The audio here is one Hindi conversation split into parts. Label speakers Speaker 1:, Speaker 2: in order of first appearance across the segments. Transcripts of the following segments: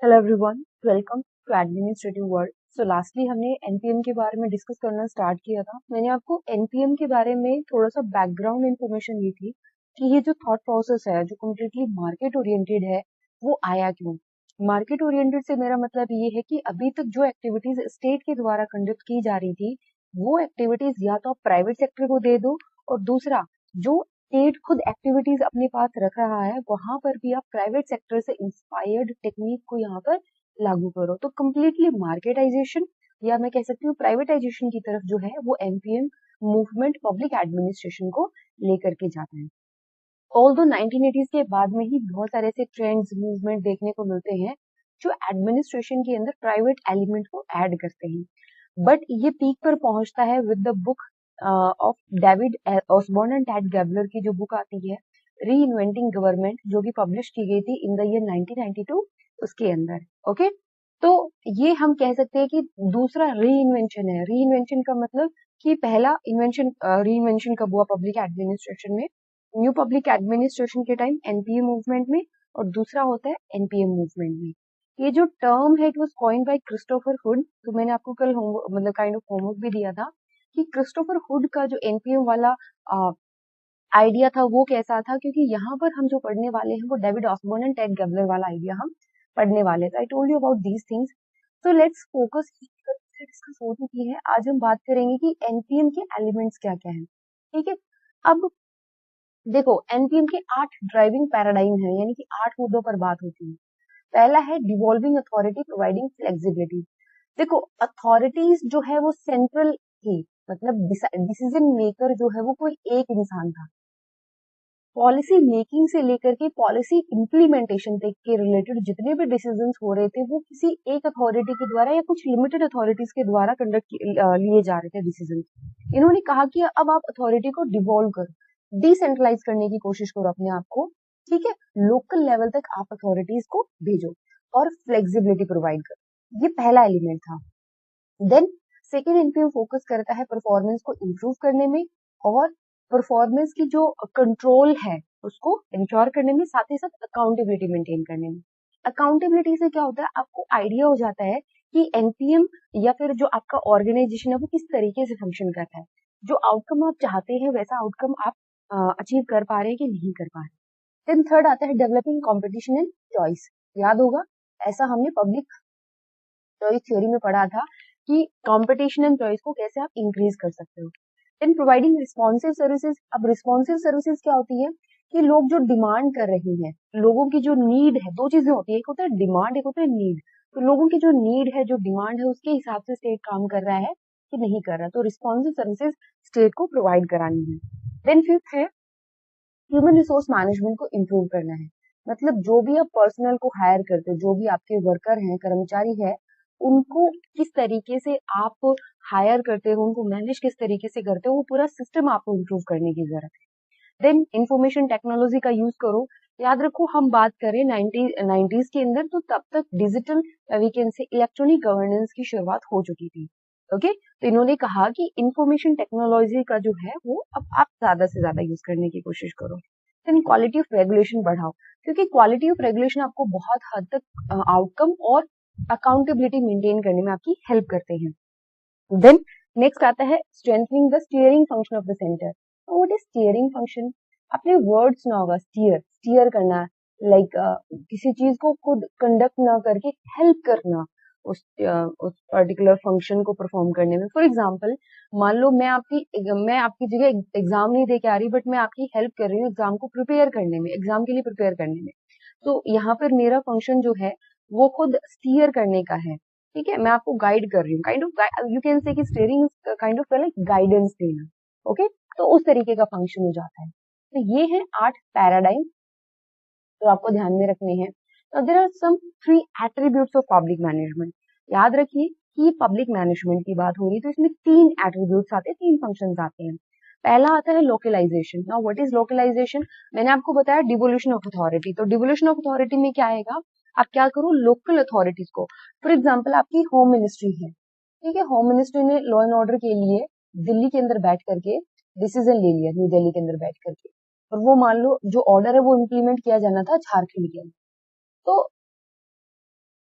Speaker 1: Hello everyone, welcome to administrative world. So lastly हमने एनपीएम के बारे में डिस्कस करना स्टार्ट किया था। मैंने आपको एनपीएम के बारे में थोड़ा सा बैकग्राउंड इंफॉर्मेशन दी थी कि ये जो थॉट प्रोसेस है जो कम्प्लीटली मार्केट ओरिएंटेड है वो आया क्यों। मार्केट ओरिएंटेड से मेरा मतलब ये है कि अभी तक जो एक्टिविटीज स्टेट के द्वारा कंडक्ट की जा रही थी वो एक्टिविटीज या तो आप प्राइवेट सेक्टर को दे दो, और दूसरा जो स्टेट खुद एक्टिविटीज अपने पास रख रहा है वहां पर भी आप प्राइवेट सेक्टर से इंस्पायर्ड टेक्निक को यहाँ पर लागू करो। तो कम्प्लीटली मार्केटाइजेशन या मैं कह सकती हूँ प्राइवेटाइजेशन की तरफ जो है वो एमपीएम मूवमेंट पब्लिक एडमिनिस्ट्रेशन को लेकर के जाता है। ऑल्दो 1980s के बाद में ही बहुत सारे ऐसे ट्रेंड्स मूवमेंट देखने को मिलते हैं जो एडमिनिस्ट्रेशन के अंदर प्राइवेट एलिमेंट को ऐड करते हैं, बट ये पीक पर पहुंचता है with the book of David Osborne and Ted Gaebler की जो बुक आती है री इन्वेंटिंग गवर्नमेंट, जो कि पब्लिश की गई थी इन द ईयर 1992 उसके अंदर। ओके, तो ये हम कह सकते हैं कि दूसरा री इन्वेंशन है। री इन्वेंशन का मतलब कि पहला इन्वेंशन री इन्वेंशन कब हुआ पब्लिक एडमिनिस्ट्रेशन में, न्यू पब्लिक एडमिनिस्ट्रेशन के टाइम एनपीएम मूवमेंट में, और दूसरा होता है एनपीएम मूवमेंट में। ये जो टर्म है it was coined bye Christopher hood. तो मैंने आपको कल मतलब काइंड ऑफ होमवर्क भी दिया था कि क्रिस्टोफर हुड का जो एनपीएम वाला आइडिया था वो कैसा था, क्योंकि यहाँ पर हम जो पढ़ने वाले हैं वो David Osborne and Ted Gaebler वाला आइडिया हम पढ़ने वाले थे। I told you about these things. So let's focus, discuss हो चुकी है। आज हम बात करेंगे कि एनपीएम के एलिमेंट्स क्या क्या हैं। ठीक है, अब देखो एनपीएम के 8 ड्राइविंग पैराडाइम है, यानी कि 8 मुद्दों पर बात होती है। पहला है डिवॉल्विंग अथॉरिटी प्रोवाइडिंग फ्लेक्सिबिलिटी। देखो अथॉरिटीज जो है वो सेंट्रल थी, मतलब डिसीजन मेकर जो है वो कोई एक इंसान था। पॉलिसी मेकिंग से लेकर के पॉलिसी इम्प्लीमेंटेशन तक के रिलेटेड जितने भी डिसीजंस हो रहे थे वो किसी एक अथॉरिटी के द्वारा या कुछ लिमिटेड अथॉरिटीज के द्वारा कंडक्ट लिए जा रहे थे डिसीजन। इन्होंने कहा कि अब आप अथॉरिटी को डिवॉल्व करो, डिसेंट्रलाइज करने की कोशिश करो अपने आप को। ठीक है, लोकल लेवल तक आप अथॉरिटीज को भेजो और फ्लेक्सिबिलिटी प्रोवाइड करो। ये पहला एलिमेंट था। देन सेकेंड एनपीएम फोकस करता है परफॉर्मेंस को इम्प्रूव करने में और परफॉर्मेंस की जो कंट्रोल है उसको इंश्योर करने में, साथ ही साथ अकाउंटेबिलिटी मेंटेन करने में। अकाउंटेबिलिटी से क्या होता है, आपको आइडिया हो जाता है कि एनपीएम या फिर जो आपका ऑर्गेनाइजेशन है वो किस तरीके से फंक्शन करता है। जो आउटकम आप चाहते हैं वैसा आउटकम आप अचीव कर पा रहे हैं कि नहीं कर पा रहे। देन थर्ड आता है डेवलपिंग कॉम्पिटिशन एंड चॉइस। याद होगा ऐसा हमने पब्लिक चॉइस थ्योरी में पढ़ा था कि कंपटीशन एंड चॉइस को कैसे आप इंक्रीज कर सकते हो। In providing responsive services. अब रिस्पॉन्सिव सर्विसेज क्या होती है कि लोग जो डिमांड कर रहे हैं, लोगों की जो नीड है, दो चीजें होती है, एक होता है डिमांड, एक होता है नीड। तो लोगों की जो नीड है, जो डिमांड है, उसके हिसाब से स्टेट काम कर रहा है कि नहीं कर रहा, तो रिस्पॉन्सिव सर्विसेज स्टेट को प्रोवाइड करानी है। देन फिफ्थ है ह्यूमन रिसोर्स मैनेजमेंट को इम्प्रूव करना है। मतलब जो भी आप पर्सनल को हायर करते हो, जो भी आपके वर्कर हैं, कर्मचारी है, उनको किस तरीके से आप हायर करते हो, उनको मैनेज किस तरीके से करते हो, वो पूरा सिस्टम आपको इम्प्रूव करने की जरूरत है। देन इंफॉर्मेशन टेक्नोलॉजी का यूज करो। याद रखो हम बात करें 90s के अंदर, तो तब तक digital we can say electronic governance की शुरुआत हो चुकी थी। ओके, तो इन्होंने कहा कि इंफॉर्मेशन टेक्नोलॉजी का जो है वो अब आप ज्यादा से ज्यादा यूज करने की कोशिश करो। देन क्वालिटी ऑफ रेगुलेशन बढ़ाओ, क्योंकि क्वालिटी ऑफ रेगुलेशन आपको बहुत हद तक आउटकम और अकाउंटेबिलिटी मेंटेन करने में आपकी हेल्प करते हैं। देन नेक्स्ट आता है strengthening the steering function of the centre. What is steering function? अपने वर्ड सुना होगा, स्टीयर, स्टीयर करना, लाइक किसी चीज को खुद कंडक्ट ना करके हेल्प करना उस पर्टिकुलर फंक्शन को परफॉर्म करने में। फॉर एग्जाम्पल, मान लो मैं आपकी जगह एग्जाम नहीं दे के आ रही, बट मैं आपकी हेल्प कर रही हूँ एग्जाम को प्रिपेयर करने में, एग्जाम के लिए प्रिपेयर करने में। तो यहाँ पर मेरा फंक्शन जो है वो खुद स्टीयर करने का है। ठीक है, मैं आपको गाइड कर रही हूँ, kind of you can say कि steering kind of like guidance देना। ओके, तो उस तरीके का फंक्शन हो जाता है। तो ये है 8 पैराडाइम जो आपको ध्यान में रखने हैं। तो there are some 3 attributes of public management. याद रखिए कि पब्लिक मैनेजमेंट की बात हो रही है तो इसमें 3 एट्रीब्यूट्स आते हैं, 3 फंक्शंस आते हैं। पहला आता है localisation. Now what is localisation? मैंने आपको बताया डिवोल्यूशन ऑफ अथॉरिटी। तो डिवोल्यूशन ऑफ अथॉरिटी में क्या आएगा, आप क्या करो, लोकल अथॉरिटीज को, फॉर एग्जाम्पल आपकी होम मिनिस्ट्री है, ठीक है, होम मिनिस्ट्री ने लॉ एंड ऑर्डर के लिए दिल्ली के अंदर बैठ करके डिसीजन ले लिया, न्यू दिल्ली के अंदर बैठ करके, और वो मान लो जो ऑर्डर है वो इम्प्लीमेंट किया जाना था झारखंड के अंदर। तो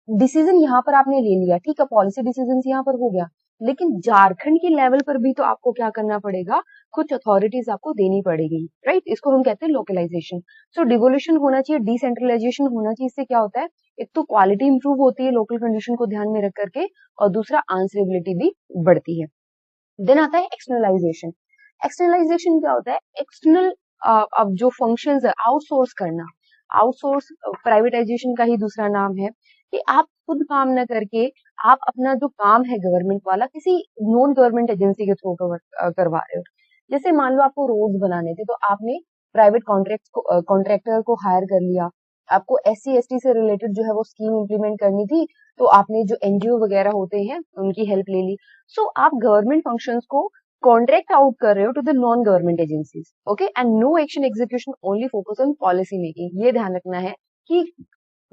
Speaker 1: डिसीजन यहाँ पर आपने ले लिया, ठीक है, पॉलिसी डिसीजन यहाँ पर हो गया, लेकिन झारखंड के लेवल पर भी तो आपको क्या करना पड़ेगा, कुछ अथॉरिटीज आपको देनी पड़ेगी, राइट। इसको हम कहते हैं लोकलाइजेशन। सो डिवोल्यूशन होना चाहिए, डिसेंट्रलाइजेशन होना चाहिए। इससे क्या होता है, एक तो क्वालिटी इंप्रूव होती है लोकल कंडीशन को ध्यान में रख करके, और दूसरा आंसरेबिलिटी भी बढ़ती है। देन आता है एक्सटर्नलाइजेशन। एक्सटर्नलाइजेशन क्या होता है, एक्सटर्नल अब जो फंक्शंस है आउटसोर्स करना। आउटसोर्स प्राइवेटाइजेशन का ही दूसरा नाम है, कि आप खुद काम न करके आप अपना जो काम है गवर्नमेंट वाला किसी नॉन गवर्नमेंट एजेंसी के थ्रू करवा रहे हो। जैसे मान लो आपको रोड्स बनाने थे, तो आपने प्राइवेट कॉन्ट्रैक्टर को हायर कर लिया। आपको SC ST से रिलेटेड जो है वो स्कीम इम्प्लीमेंट करनी थी, तो आपने जो NGO वगैरह होते हैं उनकी हेल्प ले ली। सो आप गवर्नमेंट फंक्शंस को कॉन्ट्रैक्ट आउट कर रहे हो to the non government agencies, okay. And no action execution, only focus on policy making. ये ध्यान रखना है कि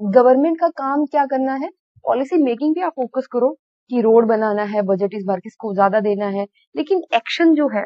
Speaker 1: गवर्नमेंट का काम क्या करना है, पॉलिसी मेकिंग पे आप फोकस करो कि रोड बनाना है, बजट इस बार किसको ज्यादा देना है, लेकिन एक्शन जो है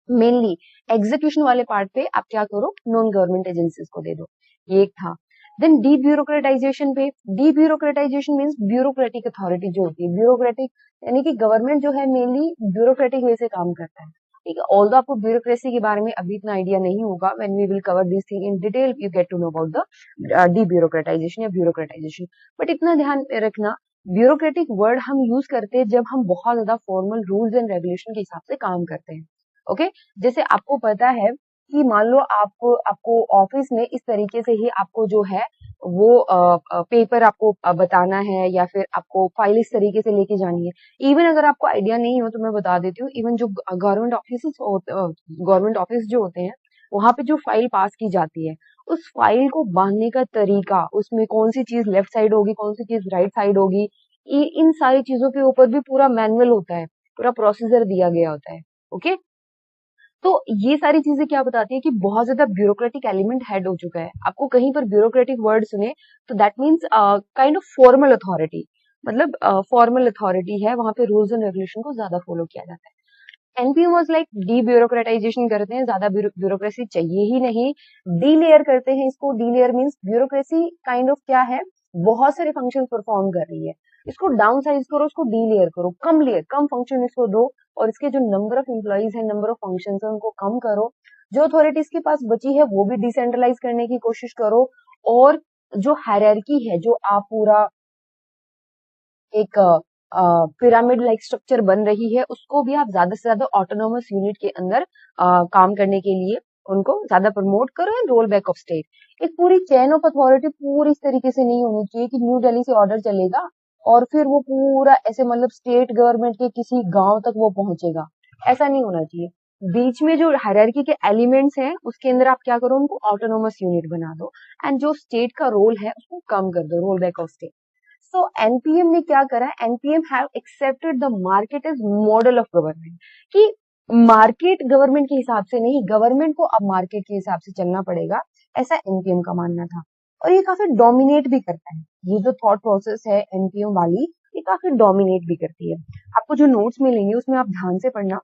Speaker 1: मेनली एग्जीक्यूशन वाले पार्ट पे आप क्या करो, नॉन गवर्नमेंट एजेंसीज को दे दो। ये एक था। देन डी ब्यूरोक्रेटाइजेशन पे, डी ब्यूरोक्रेटाइजेशन मीन्स ब्यूरोक्रेटिक अथॉरिटी जो होती है, ब्यूरोक्रेटिक यानी कि गवर्नमेंट जो है मेनली ब्यूरोक्रेटिक वे से काम करता है, ठीक है। ऑल्दो आपको ब्यूरोक्रेसी के बारे में अभी इतना आइडिया नहीं होगा, when we will cover this thing in detail you get to know about the debureaucratization या ब्यूरोक्रेटाइजेशन। बट इतना ध्यान रखना, ब्यूरोक्रेटिक वर्ड हम यूज करते हैं जब हम बहुत ज्यादा फॉर्मल रूल्स एंड रेगुलेशन के हिसाब से काम करते हैं, ओके। जैसे आपको पता है कि मान लो आपको ऑफिस में इस तरीके से ही आपको जो है वो पेपर आपको बताना है, या फिर आपको फाइल इस तरीके से लेके जानी है। इवन अगर आपको आइडिया नहीं हो तो मैं बता देती हूँ, इवन जो गवर्नमेंट ऑफिस जो होते हैं, वहां पे जो फाइल पास की जाती है, उस फाइल को बांधने का तरीका, उसमें कौन सी चीज लेफ्ट साइड होगी, कौन सी चीज राइट साइड होगी, इन सारी चीजों के ऊपर भी पूरा मैनुअल होता है, पूरा प्रोसीजर दिया गया होता है, ओके। तो ये सारी चीजें क्या बताती है कि बहुत ज्यादा ब्यूरोक्रेटिक एलिमेंट हेड हो चुका है। आपको कहीं पर ब्यूरोक्रेटिक वर्ड सुने तो that means kind of formal authority, मतलब फॉर्मल अथॉरिटी है, वहां पे रूल्स एंड रेगुलेशन को ज्यादा फॉलो किया जाता है। एनपीएम वाज लाइक डी ब्यूरोक्रेटाइजेशन करते हैं, ज्यादा ब्यूरोक्रेसी चाहिए ही नहीं, डी लेयर करते हैं इसको। D layer means bureaucracy kind of क्या है, बहुत सारे फंक्शन परफॉर्म कर रही है, इसको डाउन साइज करो, इसको डी लेयर करो, कम फंक्शन इसको दो, और इसके जो नंबर ऑफ एम्प्लॉइज है, नंबर ऑफ फंक्शन है, उनको कम करो। जो अथॉरिटीज के पास बची है वो भी डिसेंट्रलाइज करने की कोशिश करो, और जो हायरार्की है, जो आप पूरा एक पिरामिड लाइक स्ट्रक्चर बन रही है, उसको भी आप ज्यादा से ज्यादा ऑटोनोमस यूनिट के अंदर काम करने के लिए उनको ज्यादा प्रमोट करो, and role back of state. एक पूरी चेन ऑफ अथॉरिटी पूरी इस तरीके से नहीं होनी चाहिए कि न्यू दिल्ली से ऑर्डर चलेगा और फिर वो पूरा ऐसे मतलब स्टेट गवर्नमेंट के किसी गांव तक वो पहुंचेगा, ऐसा नहीं होना चाहिए। बीच में जो हायरार्की के एलिमेंट्स हैं उसके अंदर आप क्या करो, उनको ऑटोनोमस यूनिट बना दो, एंड जो स्टेट का रोल है उसको कम कर दो, roll back of state. So NPM ने क्या करा, NPM have accepted the market as model of government, कि मार्केट गवर्नमेंट के हिसाब से नहीं, गवर्नमेंट को अब मार्केट के हिसाब से चलना पड़ेगा, ऐसा एनपीएम का मानना था। और ये काफी डोमिनेट भी करता है, ये जो थॉट प्रोसेस है एनपीएम वाली, ये काफी डोमिनेट भी करती है। आपको जो नोट्स मिलेंगे उसमें आप ध्यान से पढ़ना,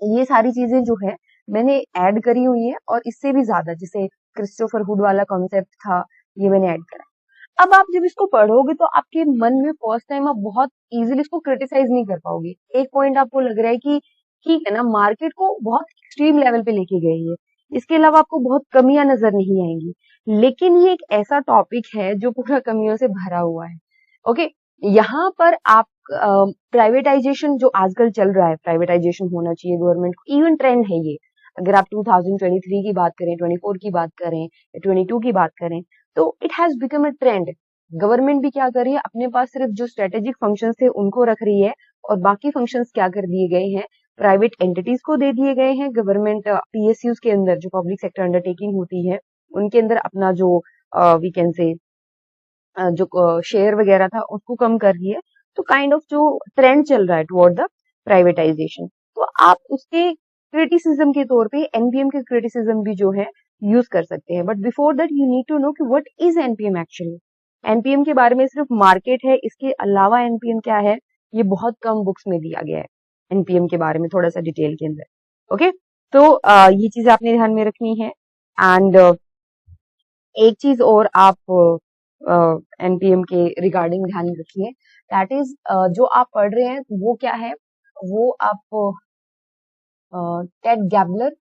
Speaker 1: ये सारी चीजें जो है मैंने ऐड करी हुई है, और इससे भी ज्यादा, जैसे क्रिस्टोफर हुड वाला कॉन्सेप्ट था, ये मैंने ऐड करा। अब आप जब इसको पढ़ोगे तो आपके मन में फर्स्ट टाइम आप बहुत इजीली इसको क्रिटिसाइज नहीं कर पाओगे। एक पॉइंट आपको लग रहा है कि ठीक है ना, मार्केट को बहुत एक्सट्रीम लेवल पे लेके गए है, इसके अलावा आपको बहुत कमियां नजर नहीं आएंगी, लेकिन ये एक ऐसा टॉपिक है जो पूरा कमियों से भरा हुआ है, ओके। यहाँ पर आप प्राइवेटाइजेशन जो आजकल चल रहा है, प्राइवेटाइजेशन होना चाहिए गवर्नमेंट को, इवन ट्रेंड है ये। अगर आप 2023 की बात करें, 24 की बात करें, 22 की बात करें, तो it has become a trend. Government भी क्या कर रही है, अपने पास सिर्फ जो स्ट्रेटेजिक फंक्शंस थे उनको रख रही है, और बाकी फंक्शंस क्या कर दिए गए हैं, प्राइवेट एंटिटीज को दे दिए गए हैं। गवर्नमेंट पीएसयूज के अंदर, जो पब्लिक सेक्टर अंडरटेकिंग होती है, उनके अंदर अपना जो वी कैन से जो शेयर वगैरह था उसको कम कर रही है। तो काइंड ऑफ जो ट्रेंड चल रहा है टुवर्ड द प्राइवेटाइजेशन, तो आप उसके क्रिटिसिज्म के तौर पे एनपीएम के क्रिटिसिज्म भी जो है यूज कर सकते हैं। But before that you need to know कि what is NPM actually. NPM के बारे में सिर्फ मार्केट है, इसके अलावा एनपीएम क्या है ये बहुत कम बुक्स में दिया गया है, एनपीएम के बारे में थोड़ा सा डिटेल के अंदर, ओके। तो ये चीज आपने ध्यान में रखनी है। एंड एक चीज और आप एनपीएम के रिगार्डिंग ध्यान रखिए। दैट इज जो आप पढ़ रहे हैं वो क्या है, वो आप टेड गैबलर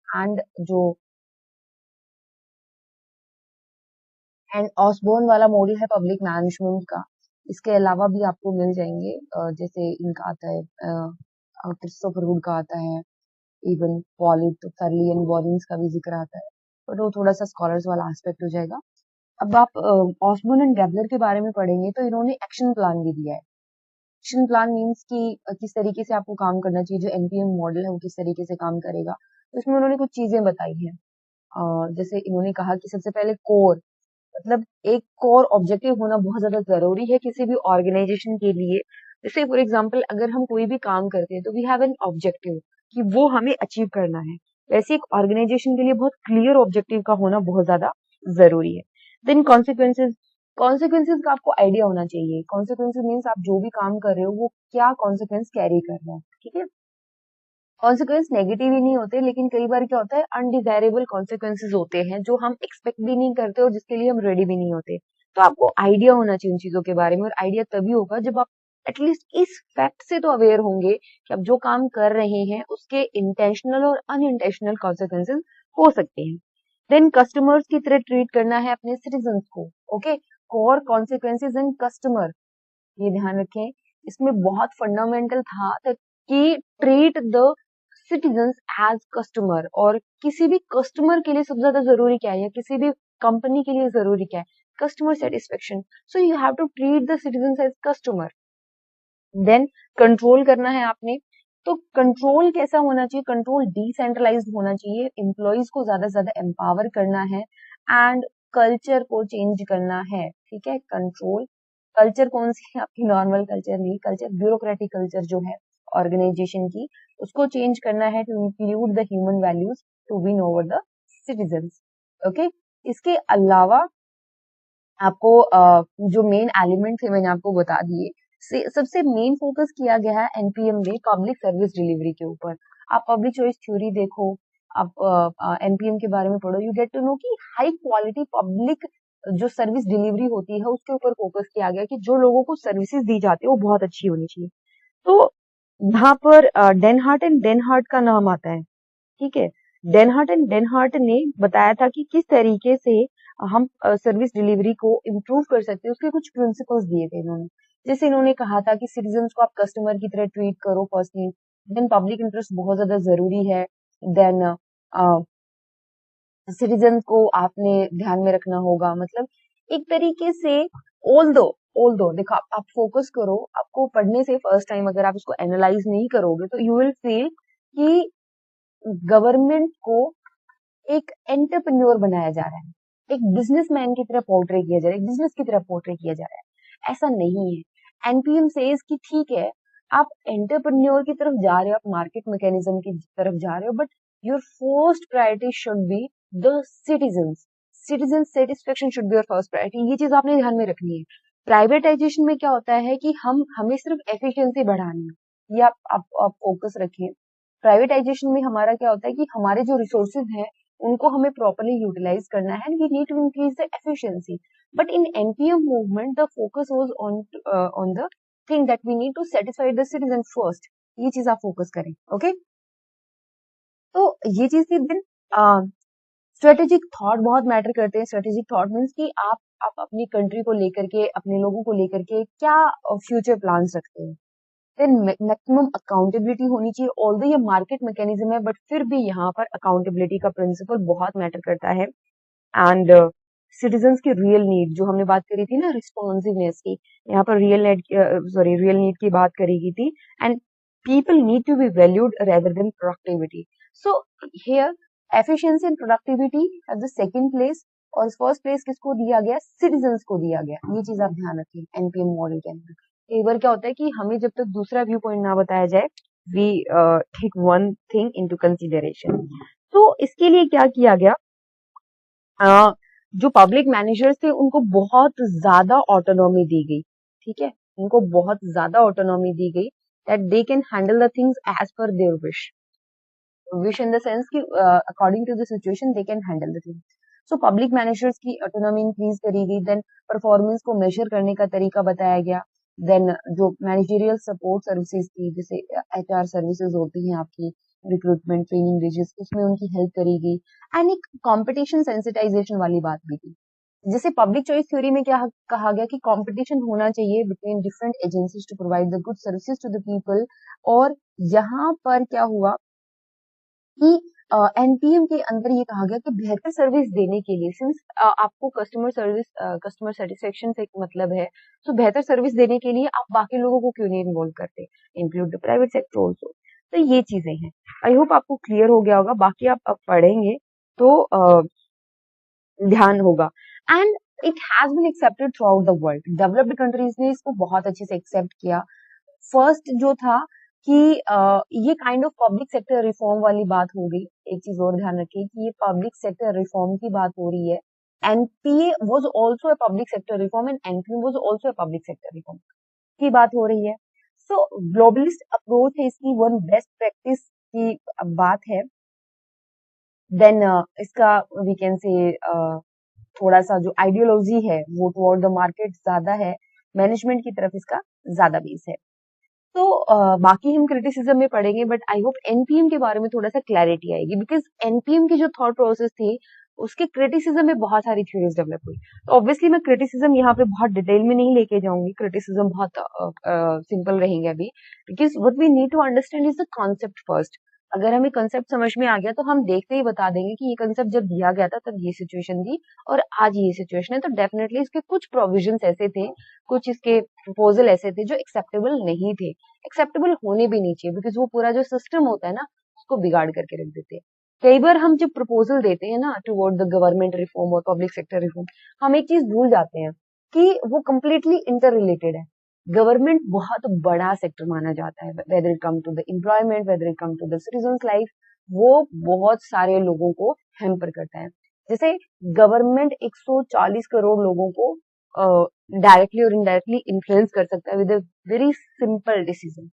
Speaker 1: एंड जो एंड ऑसबोर्न वाला मॉडल है पब्लिक मैनेजमेंट का। इसके अलावा भी आपको मिल जाएंगे, जैसे इनका आता है क्रिस्टोफर वुड का आता है, इवन पॉलिट फर्ली एंड बॉरिंग्स का भी जिक्र आता है, बट वो थोड़ा सा स्कॉलर्स वाला एस्पेक्ट हो जाएगा। अब आप ऑसबोर्न एंड गैबलर के बारे में पढ़ेंगे तो इन्होंने एक्शन प्लान भी दिया है। एक्शन प्लान मीन्स कि किस तरीके से आपको काम करना चाहिए, जो एनपीएम मॉडल है वो किस तरीके से काम करेगा। तो इसमें उन्होंने कुछ चीजें बताई हैं। जैसे इन्होंने कहा कि सबसे पहले कोर, मतलब एक कोर ऑब्जेक्टिव होना बहुत ज्यादा जरूरी है किसी भी ऑर्गेनाइजेशन के लिए। जैसे फॉर एग्जांपल अगर हम कोई भी काम करते हैं तो वी हैव एन ऑब्जेक्टिव कि वो हमें अचीव करना है। वैसे एक ऑर्गेनाइजेशन के लिए बहुत क्लियर ऑब्जेक्टिव का होना बहुत ज्यादा जरूरी है। देन कॉन्सिक्वेंसेज, कॉन्सिक्वेंसेज का आपको आइडिया होना चाहिए। कॉन्सिक्वेंसेज मीन्स आप जो भी काम कर रहे हो वो क्या कॉन्सिक्वेंस कैरी कर रहा है, ठीक है। कॉन्सिक्वेंस नेगेटिव ही नहीं होते, लेकिन कई बार क्या होता है अनडिजायरेबल कॉन्सिक्वेंसेज होते हैं जो हम एक्सपेक्ट भी नहीं करते और जिसके लिए हम रेडी भी नहीं होते। तो आपको आइडिया होना चाहिए उन चीजों के बारे में, और आइडिया तभी होगा जब आप एटलीस्ट इस फैक्ट से तो अवेयर होंगे कि आप जो काम कर रहे हैं उसके इंटेंशनल और अनइंटेंशनल कॉन्सिक्वेंसेज हो सकते हैं। देन कस्टमर्स की तरह ट्रीट करना है अपने सिटीजन्स को। Okay, core consequences and customer, ये ध्यान रखें। इसमें बहुत फंडामेंटल था कि treat the citizens as customer, और किसी भी कस्टमर के लिए सबसे ज्यादा जरूरी क्या है, या किसी भी कंपनी के लिए जरूरी क्या है, customer satisfaction. So you have to treat the citizens as customer. Then control करना है आपने। तो कंट्रोल कैसा होना चाहिए, कंट्रोल डिसेंट्रलाइज्ड होना चाहिए, एम्प्लॉयज को ज्यादा से ज्यादा एम्पावर करना है एंड कल्चर को चेंज करना है, ठीक है। कंट्रोल कल्चर कौन सी है, आपकी नॉर्मल कल्चर नहीं, कल्चर ब्यूरोक्रेटिक कल्चर जो है ऑर्गेनाइजेशन की, उसको चेंज करना है to include the human values to win over the citizens. Okay, इसके अलावा आपको जो मेन एलिमेंट थे मैंने आपको बता दिए। सबसे मेन फोकस किया गया है एनपीएम में पब्लिक सर्विस डिलीवरी के ऊपर। आप पब्लिक चॉइस थ्योरी देखो, आप एनपीएम के बारे में पढ़ो, यू गेट टू नो कि हाई क्वालिटी पब्लिक जो सर्विस डिलीवरी होती है उसके ऊपर फोकस किया गया कि जो लोगों को सर्विसेज दी जाती है वो बहुत अच्छी होनी चाहिए। तो यहाँ पर डेनहार्ट एंड डेनहार्ट का नाम आता है, ठीक है। डेनहार्ट एंड डेनहार्ट ने बताया था कि किस तरीके से हम सर्विस डिलीवरी को इम्प्रूव कर सकते हैं, उसके कुछ प्रिंसिपल्स दिए थे इन्होंने। जैसे इन्होंने कहा था कि सिटीजन्स को आप कस्टमर की तरह ट्रीट करो फर्स्टली, देन पब्लिक इंटरेस्ट बहुत ज्यादा जरूरी है, देन सिटीजन को आपने ध्यान में रखना होगा। मतलब एक तरीके से ऑल दो देखो, आप फोकस करो, आपको पढ़ने से फर्स्ट टाइम अगर आप इसको एनालाइज नहीं करोगे तो यू विल फील कि गवर्नमेंट को एक एंटरप्रेन्योर बनाया जा रहा है, एक बिजनेसमैन की तरह पोर्ट्रे किया जा रहा है, एक बिजनेस की तरह पोर्ट्रे किया जा रहा है। ऐसा नहीं है। एनपीएम सेज कि ठीक है आप एंटरप्रेन्योर की तरफ जा रहे हो, आप मार्केट मैकेनिज्म की तरफ जा रहे हो, but your first priority should be the citizens. Citizen satisfaction should be your first priority. ये चीज आपने ध्यान में रखनी है। प्राइवेटाइजेशन में क्या होता है कि हमें सिर्फ एफिशिएंसी बढ़ानी है, ये आप फोकस रखिए। प्राइवेटाइजेशन में हमारा क्या होता है कि हमारे जो रिसोर्सेज हैं उनको हमें प्रॉपरली यूटिलाइज करना है, we need to increase the efficiency. But in NPM movement the focus was on the thing that we need to satisfy the citizen first. ये चीज आप फोकस करें, ओके। तो ये चीज थी। दिन स्ट्रेटेजिक थॉट बहुत मैटर करते हैं। स्ट्रेटेजिक थॉट मीन्स कि आप अपनी कंट्री को लेकर के, अपने लोगों को लेकर के क्या फ्यूचर प्लान्स रखते हैं। देन मैक्सिमम अकाउंटेबिलिटी होनी चाहिए। ऑल्दो ये मार्केट मैकेनिज्म है बट फिर भी यहाँ पर अकाउंटेबिलिटी का प्रिंसिपल बहुत मैटर करता है। एंड सिटीजन्स की रियल नीड, जो हमने बात करी थी ना रिस्पॉन्सिवनेस की, यहाँ पर रियल नीड की बात करी गई थी। And people need to be valued rather than productivity. So here efficiency and productivity have the second place, और फर्स्ट प्लेस किसको दिया गया, सिटीजन्स को दिया गया। ये चीज आप ध्यान रखें एनपीएम मॉडल के अंदर। कई बार क्या होता है कि हमें जब तक दूसरा व्यू पॉइंट ना बताया जाए, we take one thing into consideration. तो इसके लिए क्या किया गया, जो पब्लिक मैनेजर्स थे उनको बहुत ज्यादा ऑटोनॉमी दी गई, ठीक है। उनको बहुत ज्यादा ऑटोनॉमी दी गई that they can handle the things as per their wish in the sense कि according to the situation they can handle the things. So public managers की ऑटोनॉमी इंक्रीज करी गई, देन परफॉर्मेंस को मेजर करने का तरीका बताया गया, देन जो मैनेजरियल सपोर्ट सर्विसेज थी जैसे एचआर सर्विसेज होती हैं आपकी, रिक्रूटमेंट ट्रेनिंग वेजेस, उसमें उनकी हेल्प करी गई, एंड एक कंपटीशन सेंसिटाइजेशन वाली बात भी थी। जैसे पब्लिक चॉइस थ्योरी में क्या कहा गया कि कंपटीशन होना चाहिए between different agencies to provide the good services to the people, और यहाँ पर क्या हुआ कि एनपीएम के अंदर ये कहा गया कि बेहतर सर्विस देने के लिए, सिंस आपको कस्टमर सर्विस कस्टमर सेटिस्फेक्शन से मतलब है, तो बेहतर सर्विस देने के लिए आप बाकी लोगों को क्यों नहीं इन्वॉल्व करते, include the private sector also. तो ये चीजें हैं, आई होप आपको क्लियर हो गया होगा, बाकी आप अब पढ़ेंगे तो ध्यान होगा। And it has been accepted throughout the world, developed countries ने इसको बहुत अच्छे से एक्सेप्ट किया। फर्स्ट जो था कि ये kind of public sector reform वाली बात हो गई। एक चीज और ध्यान रखिए कि ये पब्लिक सेक्टर रिफॉर्म की बात हो रही है, NPA was also a public sector reform and NPA was also a public sector reform की बात हो रही है। सो ग्लोबलिस्ट अप्रोच है इसकी, वन बेस्ट प्रैक्टिस की बात है। देन इसका वी कैन से थोड़ा सा जो आइडियोलॉजी है वो टुवर्ड द मार्केट ज्यादा है, मैनेजमेंट की तरफ इसका ज्यादा बेस है। तो बाकी हम क्रिटिसिज्म में पढ़ेंगे, बट आई होप एनपीएम के बारे में थोड़ा सा क्लैरिटी आएगी, बिकॉज एनपीएम की जो थॉट प्रोसेस थी उसके क्रिटिसिज्म में बहुत सारी थ्योरीज डेवलप हुई। तो ऑब्वियसली मैं क्रिटिसिज्म यहाँ पे बहुत डिटेल में नहीं लेके जाऊंगी, क्रिटिसिज्म बहुत सिंपल रहेंगे अभी, because what we need to understand is the concept first. अगर हमें कंसेप्ट समझ में आ गया तो हम देखते ही बता देंगे कि ये कंसेप्ट जब दिया गया था तब ये सिचुएशन थी और आज ये सिचुएशन है। तो डेफिनेटली इसके कुछ प्रोविजंस ऐसे थे, कुछ इसके प्रपोजल ऐसे थे जो एक्सेप्टेबल नहीं थे, एक्सेप्टेबल होने भी नहीं चाहिए, बिकॉज वो पूरा जो सिस्टम होता है ना उसको बिगाड़ करके रख देते हैं। कई बार हम जब प्रपोजल देते हैं ना टुवर्ड द गवर्नमेंट रिफॉर्म और पब्लिक सेक्टर रिफॉर्म, हम एक चीज भूल जाते हैं कि वो कंप्लीटली इंटर रिलेटेड है। गवर्नमेंट बहुत बड़ा सेक्टर माना जाता है, whether it come to the employment, whether it come to the citizens life, वो बहुत सारे लोगों को हैम्पर करता है। जैसे गवर्नमेंट 140 करोड़ लोगों को डायरेक्टली और इनडायरेक्टली इन्फ्लुएंस कर सकता है with a very simple decision.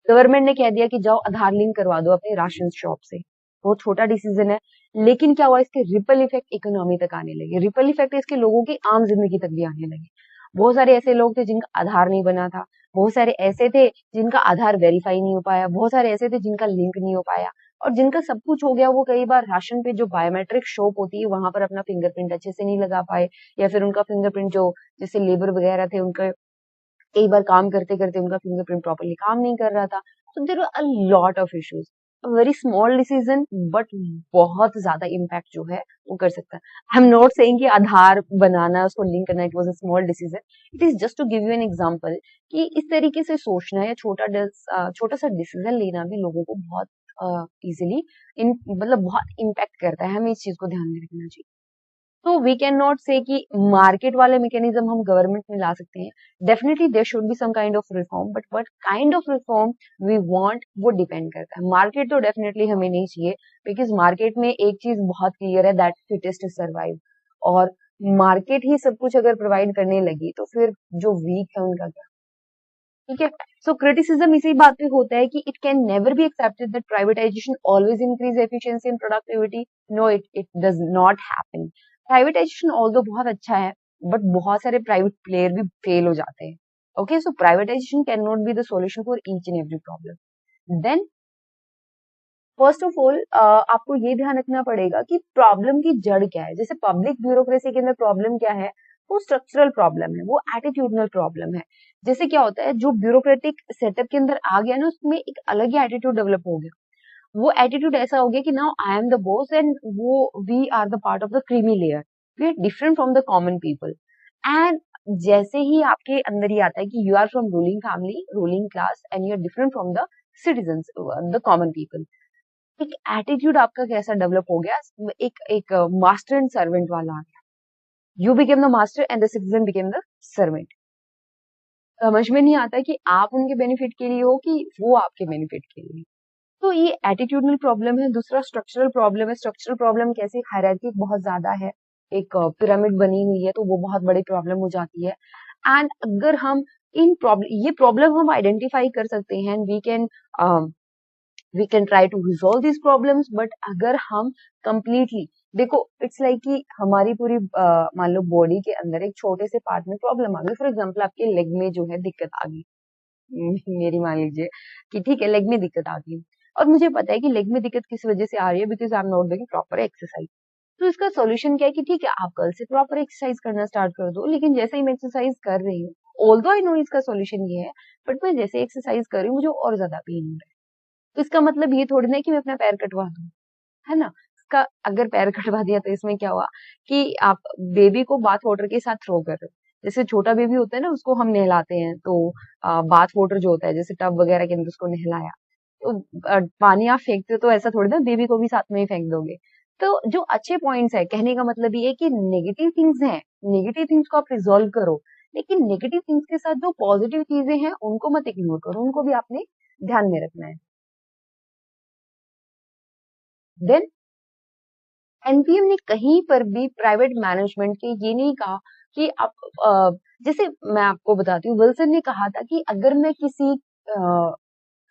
Speaker 1: Government ने कह दिया कि जाओ आधार लिंक करवा दो अपने राशन शॉप से, बहुत छोटा डिसीजन है, लेकिन क्या हुआ, इसके रिपल इफेक्ट इकोनॉमी तक आने लगे, रिपल इफेक्ट इसके लोगों की आम जिंदगी तक भी आने लगे। बहुत सारे ऐसे लोग थे जिनका आधार नहीं बना था, बहुत सारे ऐसे थे जिनका आधार वेरीफाई नहीं हो पाया, बहुत सारे ऐसे थे जिनका लिंक नहीं हो पाया, और जिनका सब कुछ हो गया वो कई बार राशन पे जो बायोमेट्रिक शॉप होती है वहां पर अपना फिंगरप्रिंट अच्छे से नहीं लगा पाए, या फिर उनका फिंगरप्रिंट जो जैसे लेबर वगैरह थे उनका कई बार काम करते करते उनका फिंगरप्रिंट प्रॉपरली काम नहीं कर रहा था। So there were a lot of issues. A very small decision but बहुत ज्यादा इम्पैक्ट जो है वो कर सकता है। आई एम नॉट सेइंग कि आधार बनाना उसको लिंक करना it was a small decision, it is just to give you an example कि इस तरीके से सोचना या छोटा सा डिसीजन लेना भी लोगों को बहुत इजीली मतलब बहुत इम्पैक्ट करता है, हमें इस चीज को ध्यान में रखना चाहिए। तो वी कैन नॉट से कि मार्केट वाले मैकेनिज्म हम गवर्नमेंट में ला सकते हैं, definitely there should be some kind of reform, but what kind of reform we want वो डिपेंड करता है। मार्केट तो डेफिनेटली हमें नहीं चाहिए, बिकॉज मार्केट में एक चीज बहुत क्लियर है, दैट फिटेस्ट सर्वाइव, और मार्केट ही सब कुछ अगर प्रोवाइड करने लगी तो फिर जो वीक है उनका क्या। ठीक है, सो क्रिटिसिज्म इसी बात पे होता है कि it can never be accepted that privatisation always increase efficiency and productivity. No, it does not happen. Privatisation although बहुत अच्छा है, बट बहुत सारे प्राइवेट प्लेयर भी फेल हो जाते हैं। Okay, so privatisation can not be the solution for each and every problem. Then first of all आपको ये ध्यान रखना पड़ेगा कि प्रॉब्लम की जड़ क्या है। जैसे पब्लिक ब्यूरोक्रेसी के अंदर प्रॉब्लम क्या है, वो स्ट्रक्चरल प्रॉब्लम है, वो एटीट्यूडनल प्रॉब्लम है। जैसे क्या होता है, जो ब्यूरोक्रेटिक सेटअप के अंदर आ गया ना उसमें एक अलग ही एटीट्यूड डेवलप हो गया। वो एटीट्यूड ऐसा हो गया कि now I am the boss and वो we are the part of the creamy layer, we are different from the common people. And जैसे ही आपके अंदर ही आता है कि you are from ruling family, ruling class and you are different from the citizens, the common people, एक एटीट्यूड आपका कैसा डेवलप हो गया, एक मास्टर एंड सर्वेंट वाला आ गया। You became the master and the citizen became the servant. समझ में नहीं आता कि आप उनके बेनिफिट के लिए हो कि वो आपके बेनिफिट के लिए। तो ये एटीट्यूडनल प्रॉब्लम है। दूसरा स्ट्रक्चरल प्रॉब्लम है। स्ट्रक्चरल प्रॉब्लम कैसे, हायरार्की बहुत ज्यादा है, एक पिरामिड बनी हुई है, तो वो बहुत बड़ी प्रॉब्लम हो जाती है। एंड अगर हम ये प्रॉब्लम हम आइडेंटिफाई कर सकते हैं, we can try to resolve this problems, but अगर हम कंप्लीटली देखो इट्स लाइक कि हमारी पूरी मान लो बॉडी के अंदर एक छोटे से पार्ट में प्रॉब्लम आ गई, फॉर एग्जाम्पल आपके लेग में जो है दिक्कत आ गई, मेरी मान लीजिए कि ठीक है लेग में दिक्कत आ गई, और मुझे पता है कि लेग में दिक्कत किस वजह से आ रही है, because I am not doing proper exercise. तो इसका सॉल्यूशन क्या है कि ठीक है आप कल से प्रॉपर एक्सरसाइज करना स्टार्ट कर दो, लेकिन जैसे ही मैं एक्सरसाइज कर रही हूँ, ऑल्दो आई नो इसका सॉल्यूशन ये है, बट मैं जैसे एक्सरसाइज कर रही हूँ मुझे और ज्यादा पेन हो रहा है। तो इसका मतलब ये थोड़ी ना है कि मैं अपना पैर कटवा दूं, है ना। इसका अगर पैर कटवा दिया तो इसमें क्या हुआ कि आप बेबी को बाथ वाटर के साथ थ्रो कर रहे हो। जैसे छोटा बेबी होता है ना, उसको हम नहलाते हैं तो बाथ वाटर जो होता है जैसे टब वगैरह के अंदर उसको नहलाया, तो पानी आप फेंकते हो तो ऐसा थोड़ी ना बेबी को भी साथ में ही फेंक दोगे। तो जो अच्छे पॉइंट्स है कहने का मतलब ये है कि नेगेटिव थिंग्स हैं, नेगेटिव थिंग्स को आप रिजॉल्व करो, लेकिन नेगेटिव थिंग्स के साथ जो पॉजिटिव चीजें हैं उनको मत इग्नोर करो, उनको भी आपने ध्यान में रखना है। देन एनपीएम ने कहीं पर भी प्राइवेट मैनेजमेंट के ये नहीं कहा कि आप जैसे मैं आपको बताती हूँ, विल्सन ने कहा था कि अगर मैं किसी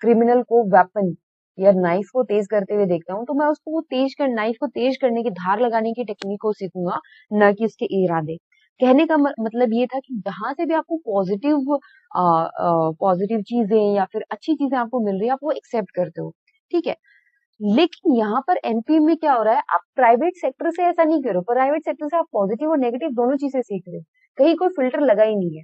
Speaker 1: क्रिमिनल को वेपन या नाइफ को तेज करते हुए देखता हूँ तो मैं उसको वो तेज कर नाइफ को तेज करने की, धार लगाने की टेक्निक को सीखूंगा, न कि उसके इरादे। कहने का मतलब ये था कि जहां से भी आपको पॉजिटिव चीजें या फिर अच्छी चीजें आपको मिल रही है आप वो एक्सेप्ट करते हो, ठीक है। लेकिन यहाँ पर एनपीएम में क्या हो रहा है, आप प्राइवेट सेक्टर से ऐसा नहीं करो, प्राइवेट सेक्टर से आप पॉजिटिव और नेगेटिव दोनों चीजें सीख रहे हो, कहीं कोई फिल्टर लगा ही नहीं है,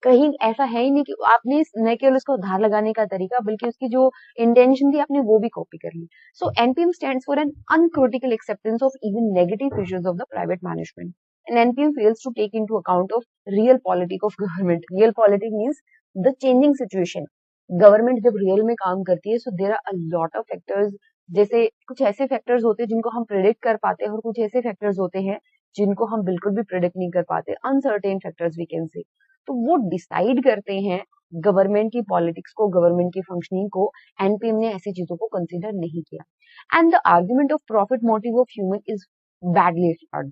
Speaker 1: कहीं ऐसा है ही नहीं कि आपने न केवल उसको धार लगाने का तरीका बल्कि उसकी जो इंटेंशन थी आपने वो भी कॉपी कर ली। So NPM stands for an uncritical acceptance of even negative features of the private management, and NPM fails to take into account of realpolitik of government. Realpolitik means the changing situation. Government जब रियल में काम करती है, so there are a lot of factors, जैसे कुछ ऐसे फैक्टर्स होते हैं जिनको हम प्रिडिक्ट कर पाते हैं और कुछ ऐसे फैक्टर्स होते हैं जिनको हम बिल्कुल भी प्रिडिक्ट नहीं कर पाते, अनसर्टेन फैक्टर्स वी कैन से। तो वो डिसाइड करते हैं गवर्नमेंट की पॉलिटिक्स को, गवर्नमेंट की फंक्शनिंग को। एनपीएम ने ऐसी चीजों को कंसीडर नहीं किया, and the argument of profit motive of human is badly flawed.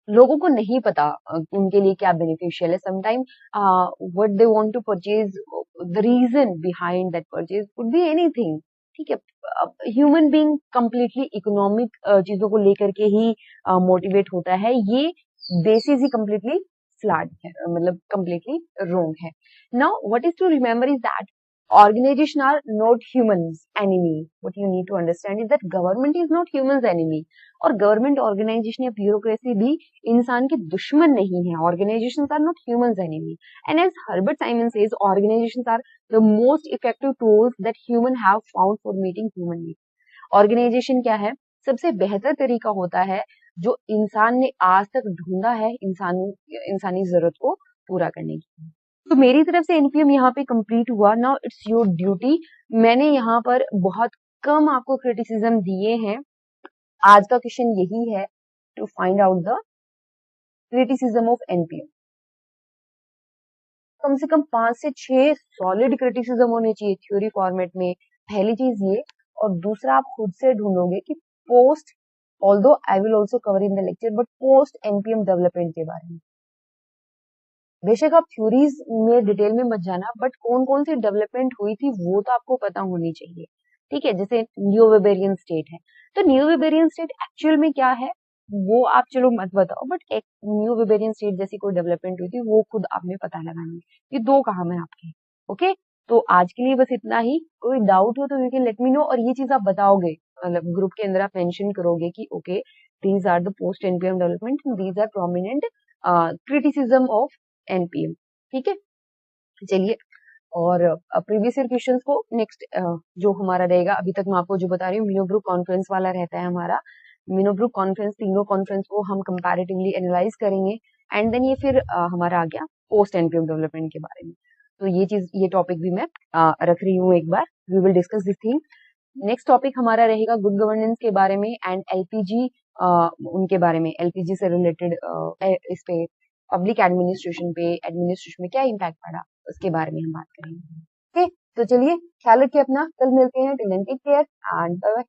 Speaker 1: लोगों को नहीं पता उनके लिए क्या बेनिफिशियल है। Sometime what they want to purchase, the reason behind that purchase could be anything, ठीक है। ह्यूमन बीइंग कंप्लीटली इकोनॉमिक चीजों को लेकर के ही मोटिवेट होता है, ये बेसिस ही कंप्लीटली फ्लैट है, मतलब कंप्लीटली रोंग है। Now what is to remember is that organization are not humans enemy. What you need to understand is that government is not humans enemy, और गवर्नमेंट ऑर्गेनाइजेशन या ब्यूरोक्रेसी भी इंसान के दुश्मन नहीं है। Organisations are not humans enemy, and as Herbert Simon says organisations are the most effective tools that human have found for meeting human needs. Organisation क्या है, सबसे बेहतर तरीका होता है जो इंसान ने आज तक ढूंढा है इंसानी जरूरत को पूरा करने की। तो मेरी तरफ से एनपीएम यहाँ पे कंप्लीट हुआ। Now it's your duty. मैंने यहाँ पर बहुत कम आपको क्रिटिसिज्म दिए हैं। आज का क्वेश्चन यही है, to find out the criticism of NPM. कम से कम 5 से 6 सॉलिड क्रिटिसिज्म होने चाहिए थ्योरी फॉर्मेट में, पहली चीज ये। और दूसरा आप खुद से ढूंढोगे कि post, although I will also cover in the lecture, but post NPM development के बारे में। बेशक आप थ्योरीज में डिटेल में मत जाना, बट कौन कौन सी डेवलपमेंट हुई थी वो तो आपको पता होनी चाहिए, ठीक है। जैसे न्यू वेबेरियन स्टेट है, तो न्यू वेबेरियन स्टेट एक्चुअल में क्या है वो आप चलो मत बताओ, बट एक न्यू वेबेरियन स्टेट जैसी कोई डेवलपमेंट हुई थी वो खुद आपने पता लगानी है। ये 2 काम है आपके, ओके। तो आज के लिए बस इतना ही। कोई डाउट हो तो you can let me know, और ये चीज आप बताओगे, मतलब ग्रुप के अंदर आप मेंशन करोगे कि okay these are the post NPM development, these are prominent criticism of NPM, ठीक है। चलिए, और प्रीवियस ईयर क्वेश्चंस को नेक्स्ट जो हमारा रहेगा, अभी तक मैं आपको जो बता रही हूँ मीनो ग्रुप कॉन्फ्रेंस वाला रहता है हमारा। मीनो ग्रुप कॉन्फ्रेंस, तीनों कॉन्फ्रेंस को हम कंपैरेटिवली एनालाइज करेंगे, एंड देन ये फिर हमारा आ गया पोस्ट एनपीएम डेवलपमेंट के बारे में। तो ये चीज, ये टॉपिक भी मैं रख रही हूँ एक बार, we will discuss this thing. Next topic हमारा रहेगा गुड गवर्नेंस के बारे में एंड एलपीजी, उनके बारे में, एलपीजी से रिलेटेड इस पे पब्लिक एडमिनिस्ट्रेशन में क्या इम्पैक्ट पड़ा उसके बारे में हम बात करेंगे, ओके। तो चलिए, ख्याल रखिए अपना, कल मिलते हैं। Till then take care and bye bye.